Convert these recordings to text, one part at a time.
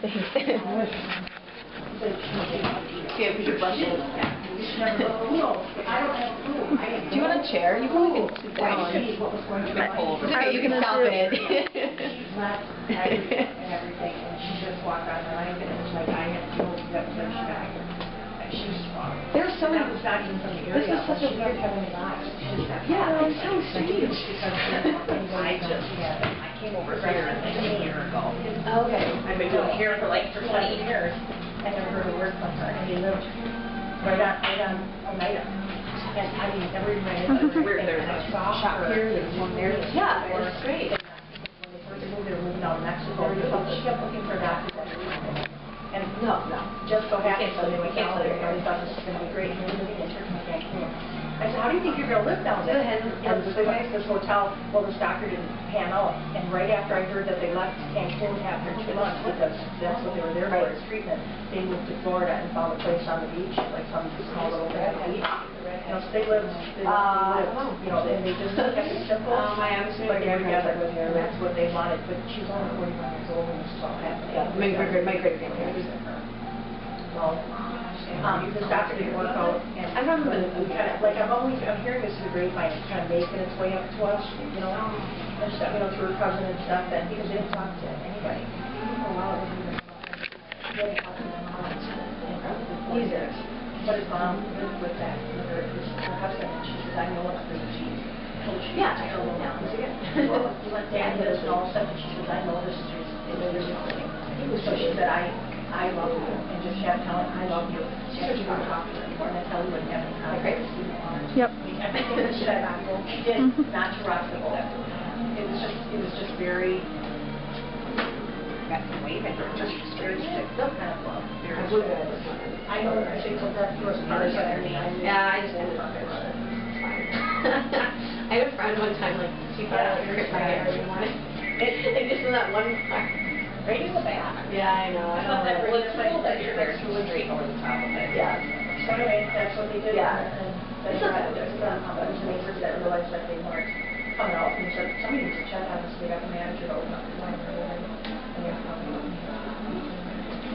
See, because you're blushing. Do you want a chair? You probably can sit down. It's okay, you can stop it. and everything, and she just walked out, and I finished, like, I had to go to that church back. She was strong. There's so many. That was not even from the area. This is such a weird having lives. Yeah, it's so strange. I came over here like a year ago. Okay. I've been doing hair for 20 years. I never heard a word from her, and they lived right on Oneida. And I mean, never even ran into it. There's a shop here, there's one there. Yeah, it's great. When they first moved, they were moving out of Mexico. She kept looking for doctors every week. And No. just so happened that they went down there, and they thought this was going to be great, and they were living in Turkey, Cancun. I said, how do you think you're going to live down there? And so they went to this hotel. Well, this doctor didn't pan out. And right after I heard that they left Cancun after 2 months, because that's what they were there for, is treatment, they moved to Florida and found a place on the beach, like some small little red beach. You know, so they lived, you know, and they just kept it simple. But they were together with her, and that's what they wanted. But she's only 41 years old when this is all happening. Yeah, my great family. Well, this doctor didn't work out, and I remember like I'm hearing this through the grapevine, it's kind of making its way up to us, you know, and stuff, you know, through her cousin and stuff, and because they didn't talk to anybody. For a while, they didn't talk to their moms. Either. But his mom lived with that, with her husband, and she says, I know it's because she's coaching. Yeah, I don't know now. Well, Dan did us and all of a sudden, she says, I know this is something. So she said, I love you, and just kept telling, I love you. She said you wouldn't talk to her anymore, and that's how we wouldn't have any contact. Yep. Everything that she said about you, she did not to rock the boat. It was just very, just very stick kind of love. I know that she told that to us, yeah, I just ended up there. I had a friend one time, like, she thought I hurt my hair every morning. Like, just in that one part. Right in the back. Yeah, I know. I thought that really cool that your hair's really straight over the top of it. Yeah. So anyway, that's what they did. Yeah. And that's right. There's the neighbors that realized that they weren't coming out, and said, somebody needs to check on this. They got the manager to open up the line for them, and they're coming out.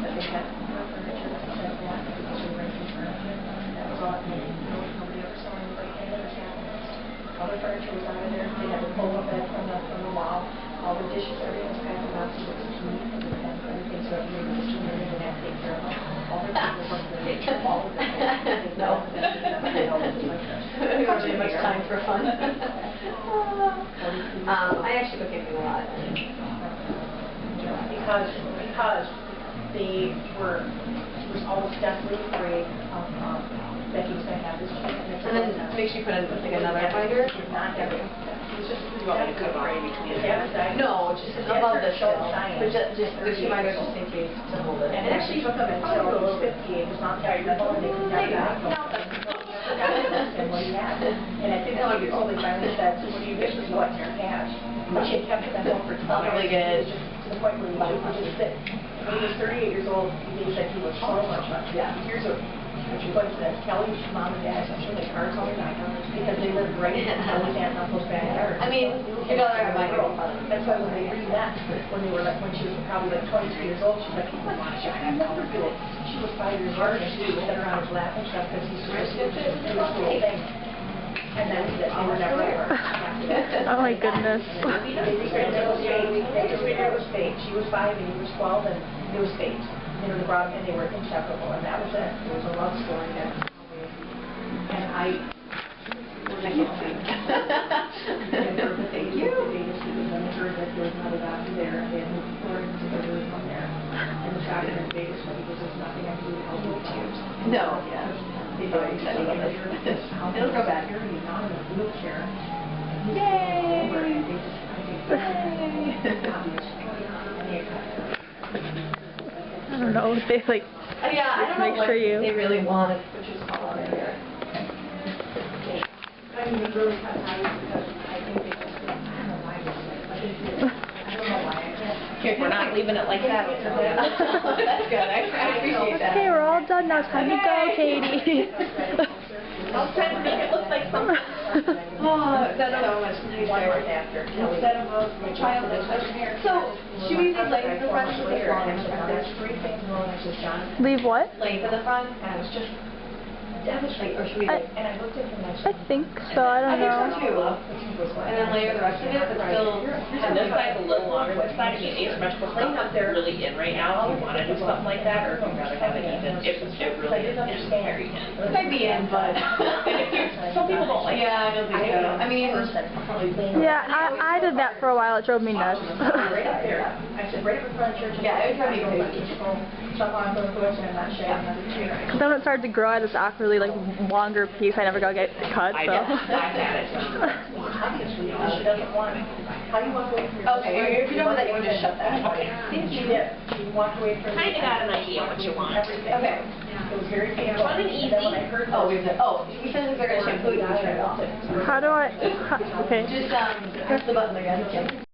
But they had more furniture that said that, because we were renting furniture. That was all, nobody ever saw anybody paying their cabinets. All the furniture was out of there. They had to pull up that from the wall. All the dishes, everything was packed in boxes. It was clean, and everything, so everybody was just doing it and had to take care of them. All their people worked in the all of them. No. Not really much time for fun. I actually go camping a lot. Because they were, she was always deathly afraid of Becky was going to have this kid. And then make sure you put in like another binder. Not having. You want me to cut right between it? No, just above the shell. But just the two binders just in case to hold it. And it actually took them until he was 58. It was not that level, and they could never get and what he had. And I think when he told me finally said, what do you wish was what your cash? But she had kept it at home for 12 years. Really good. To the point where he was just sick. When he was 38 years old, he said he was so much fun. Yeah. Here's a coincidence. Kelly's mom and dad, I'm sure they cars all night because they lived right in Kelly's aunt and uncle's backyard. I mean, your daughter and my girl. That's why when they met, when they were like, when she was probably like 22 years old, she's like, oh my gosh, I never do it. She was 5 years old, and she would sit around his lap and stuff because he's supposed to do this whole thing. And then they were never ever. Oh my goodness. They was fate. She was 5 and he was 12, and it was fate. They were brought and they were inseparable, and that was it. It was a love story there. And I can't sing. Thank you. They just heard that there was another doctor there, and they had moved forward and said there was one there. And the doctor in Vegas went, because there's nothing I can do to help you with tears. No, yeah. They thought he said, it'll go back here, and he's not in a wheelchair. Yay! I don't know if they like Yeah, I don't know make what sure you they really want, which is all in there. I mean, really cut ties because I think they just, I don't know why. I don't know why. If we're not leaving it like that. That's good. I appreciate that. Okay, we're all done now. Time to go, Katie. I was trying to make it look like something. Oh, that's so much nicer. Instead of a child that's hair. So, she Should we leave length in the front? Should we leave long? There's 3 things wrong, I said, John. Leave what? Length in the front? And I was just devastated. Or should we I- leave? And I looked at him and I I said, think so. I don't know. I think so too. And then layer the rest of it, but still. And this side's a little longer, this side, I mean, asymmetrical stuff is really in right now, if you wanna do something like that, or if you'd rather have it even, it really is very in. It might be in, but. And if you're, some people don't like it. Yeah, I don't think so. I mean. Yeah, I did that for a while. It drove me nuts. right up there. I said, right up in front of church. Yeah, it would drive me crazy. So I'm going to go and I'm not shaving. Because then when it started to grow, I had this awkwardly like longer piece. I never got get cut. I So. know, I had it. Obviously, she doesn't want it. How do you walk away from your... Okay, if you know that, you would just shut that. Okay. She did. She walked away from... Kinda got an idea what you want. Everything. Okay. It was very painful. Fun and easy. Then when I heard... We said if they're gonna shampoo, you can turn it off. How do I? Okay. Just, press the button again.